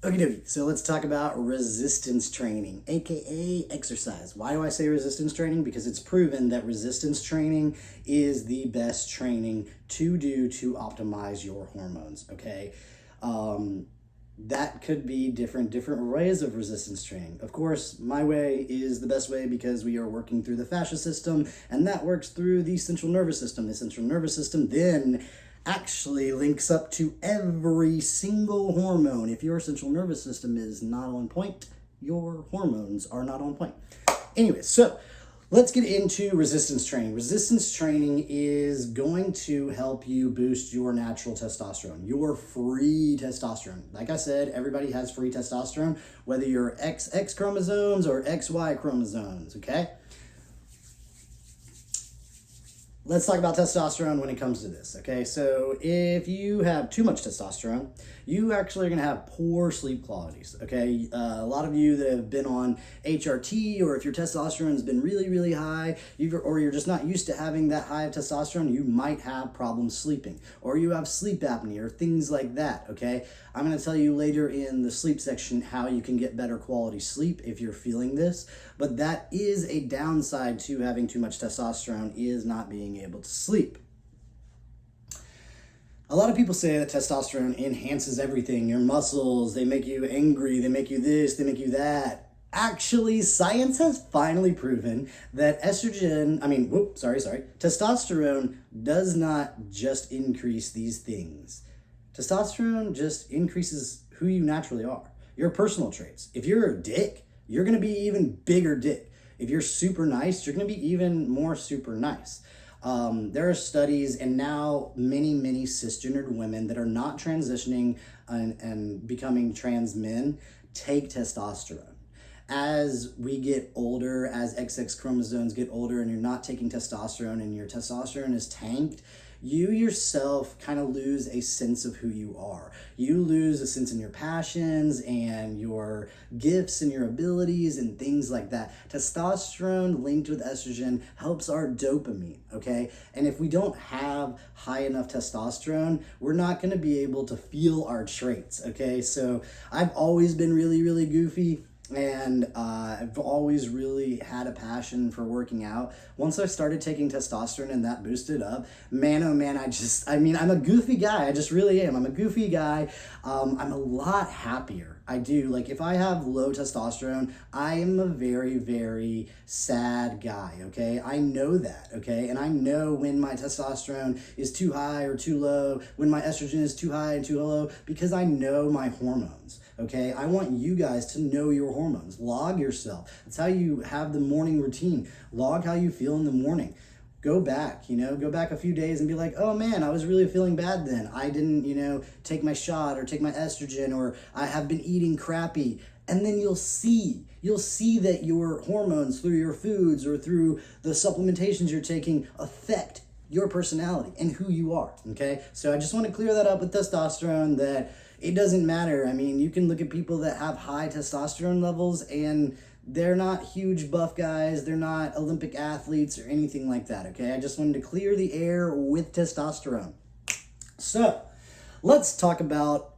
Okie dokie, so let's talk about resistance training, aka exercise. Why do I say resistance training? Because it's proven that resistance training is the best training to do to optimize your hormones, okay? That could be different ways of resistance training. Of course, my way is the best way because we are working through the fascia system, and that works through the central nervous system. The central nervous system then actually links up to every single hormone. If your central nervous system is not on point, your hormones are not on point. Anyway, so let's get into resistance training. Resistance training is going to help you boost your natural testosterone, your free testosterone. Like I said, everybody has free testosterone, whether you're XX chromosomes or XY chromosomes, okay? Let's talk about testosterone when it comes to this, okay? So if you have too much testosterone, you actually are going to have poor sleep qualities, okay? A lot of you that have been on HRT, or if your testosterone has been really, really high, or you're just not used to having that high of testosterone, you might have problems sleeping, or you have sleep apnea, or things like that, okay? I'm going to tell you later in the sleep section how you can get better quality sleep if you're feeling this, but that is a downside to having too much testosterone, is not being able to sleep. A lot of people say that testosterone enhances everything, your muscles, they make you angry, they make you this, they make you that. Actually, science has finally proven that testosterone does not just increase these things. Testosterone just increases who you naturally are, your personal traits. If you're a dick, you're going to be even bigger dick. If you're super nice, you're going to be even more super nice. There are studies, and now many cisgendered women that are not transitioning and becoming trans men take testosterone. As we get older, as XX chromosomes get older and you're not taking testosterone and your testosterone is tanked, you yourself kind of lose a sense of who you are. You lose a sense in your passions and your gifts and your abilities and things like that. Testosterone linked with estrogen helps our dopamine, okay? And if we don't have high enough testosterone, we're not going to be able to feel our traits, okay? So I've always been really goofy. And I've always really had a passion for working out. Once I started taking testosterone and that boosted up, man, oh man, I'm a goofy guy. I just really am. I'm a goofy guy. I'm a lot happier. I do. Like, if I have low testosterone, I am a very sad guy, okay? I know that, okay? And I know when my testosterone is too high or too low, when my estrogen is too high and too low, because I know my hormones. Okay, I want you guys to know your hormones. Log yourself. That's how you have the morning routine. Log how you feel in the morning. Go back a few days and be like, oh man, I was really feeling bad then. I didn't, take my shot or take my estrogen, or I have been eating crappy. And then you'll see that your hormones through your foods or through the supplementations you're taking affect your personality and who you are, okay? So I just want to clear that up with testosterone, that it doesn't matter. I mean, you can look at people that have high testosterone levels and they're not huge buff guys, they're not Olympic athletes or anything like that, okay? I just wanted to clear the air with testosterone. So, let's talk about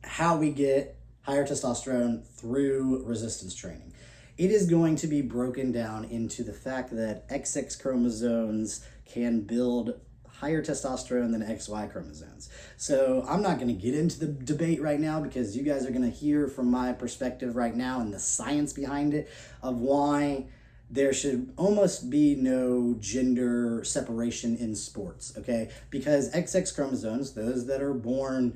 how we get higher testosterone through resistance training. It is going to be broken down into the fact that XX chromosomes can build higher testosterone than XY chromosomes. So I'm not going to get into the debate right now, because you guys are going to hear from my perspective right now and the science behind it of why there should almost be no gender separation in sports, okay? Because XX chromosomes, those that are born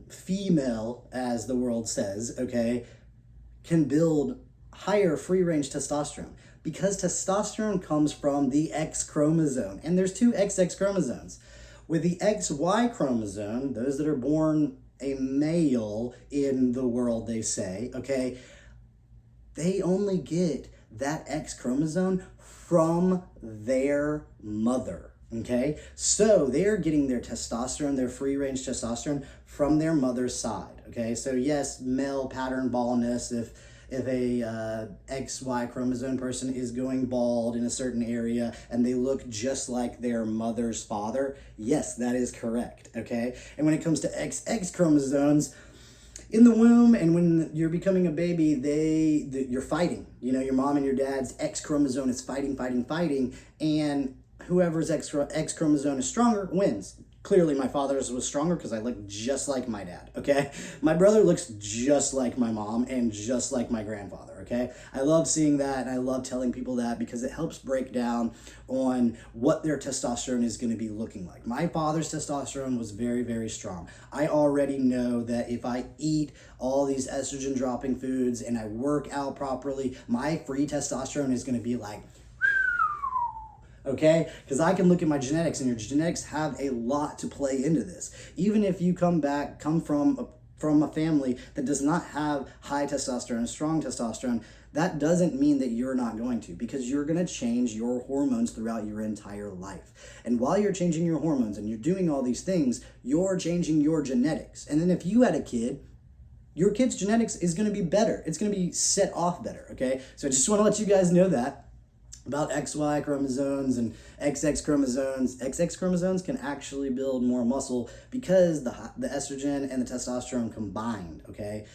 female, as the world says, okay, can build higher free-range testosterone, because testosterone comes from the X chromosome, and there's two XX chromosomes. With the XY chromosome, those that are born a male in the world, they say, okay, they only get that X chromosome from their mother, okay? So they're getting their testosterone, their free-range testosterone, from their mother's side, okay? So yes, male pattern baldness, if a XY chromosome person is going bald in a certain area and they look just like their mother's father, yes, that is correct, okay? And when it comes to XX chromosomes, in the womb and when you're becoming a baby, you're fighting. You know, your mom and your dad's X chromosome is fighting, and whoever's X chromosome is stronger wins. Clearly, my father's was stronger because I look just like my dad, okay? My brother looks just like my mom and just like my grandfather, okay? I love seeing that, and I love telling people that because it helps break down on what their testosterone is going to be looking like. My father's testosterone was very, very strong. I already know that if I eat all these estrogen-dropping foods and I work out properly, my free testosterone is going to be like, okay? Because I can look at my genetics, and your genetics have a lot to play into this. Even if you come from a family that does not have high testosterone, strong testosterone, that doesn't mean that you're not going to, because you're going to change your hormones throughout your entire life. And while you're changing your hormones and you're doing all these things, you're changing your genetics. And then if you had a kid, your kid's genetics is going to be better. It's going to be set off better, okay? So I just want to let you guys know that about XY chromosomes and XX chromosomes. XX chromosomes can actually build more muscle because the estrogen and the testosterone combined, okay?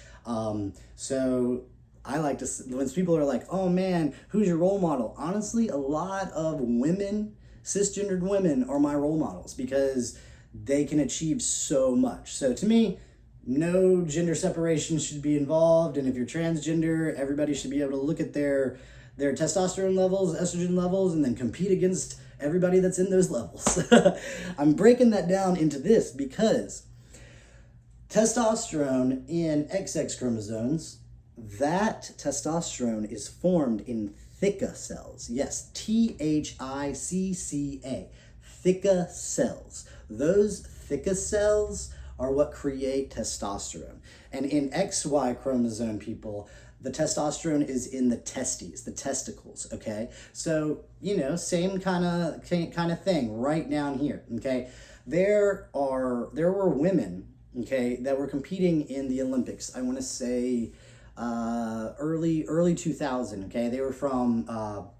So I like to, when people are like, oh man, who's your role model? Honestly, a lot of women, cisgendered women, are my role models because they can achieve so much. So to me, no gender separation should be involved. And if you're transgender, everybody should be able to look at their testosterone levels, estrogen levels, and then compete against everybody that's in those levels. I'm breaking that down into this because testosterone in XX chromosomes, that testosterone is formed in theca cells. Yes, THICCA, theca cells. Those theca cells are what create testosterone. And in XY chromosome people, the testosterone is in the testes, the testicles, okay? So, you know, same kind of thing right down here, okay? There were women, okay, that were competing in the Olympics. I want to say early 2000, okay? They were from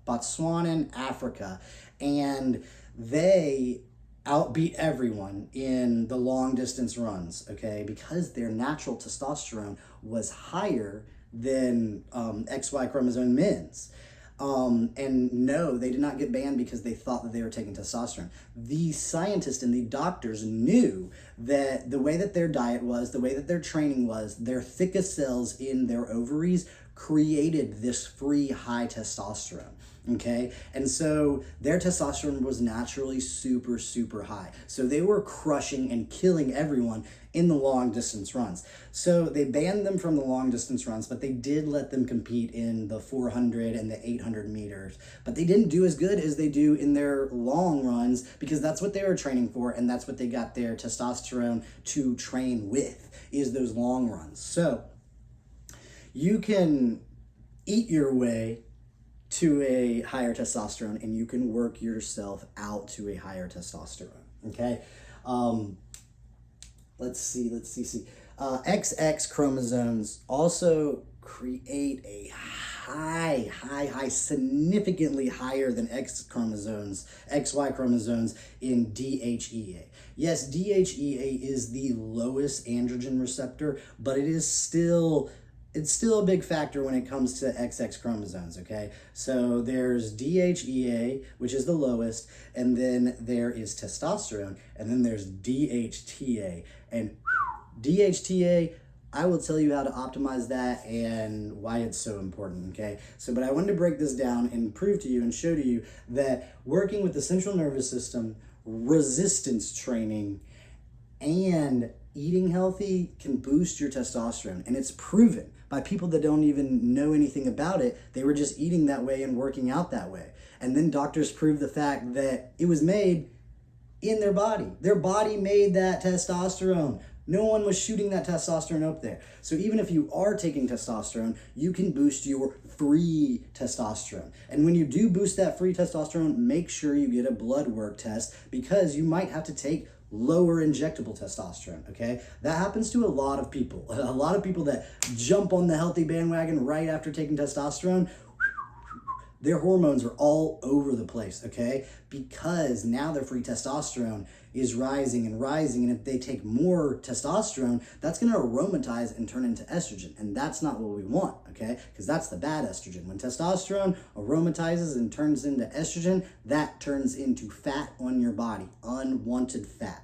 Botswana, Africa, and they outbeat everyone in the long distance runs, okay? Because their natural testosterone was higher than XY chromosome men's. And no, they did not get banned because they thought that they were taking testosterone. The scientists and the doctors knew that the way that their diet was, the way that their training was, their theca cells in their ovaries created this free high testosterone. Okay, and so their testosterone was naturally super, super high. So they were crushing and killing everyone in the long distance runs. So they banned them from the long distance runs, but they did let them compete in the 400 and the 800 meters. But they didn't do as good as they do in their long runs because that's what they were training for, and that's what they got their testosterone to train with, is those long runs. So you can eat your way to a higher testosterone, and you can work yourself out to a higher testosterone, okay? Let's see. XX chromosomes also create a high, significantly higher than XY chromosomes in DHEA. Yes, DHEA is the lowest androgen receptor, but it's still a big factor when it comes to XX chromosomes, okay? So there's DHEA, which is the lowest, and then there is testosterone, and then there's DHTA. And DHTA, I will tell you how to optimize that and why it's so important, okay? So, but I wanted to break this down and prove to you and show to you that working with the central nervous system, resistance training, and eating healthy can boost your testosterone. And it's proven by people that don't even know anything about it. They were just eating that way and working out that way. And then doctors proved the fact that it was made in their body. Their body made that testosterone. No one was shooting that testosterone up there. So even if you are taking testosterone, you can boost your free testosterone. And when you do boost that free testosterone, make sure you get a blood work test because you might have to take lower injectable testosterone, okay? That happens to a lot of people. A lot of people that jump on the healthy bandwagon right after taking testosterone, their hormones are all over the place, okay? Because now their free testosterone is rising and rising. And if they take more testosterone, that's going to aromatize and turn into estrogen. And that's not what we want, okay? Because that's the bad estrogen. When testosterone aromatizes and turns into estrogen, that turns into fat on your body, unwanted fat.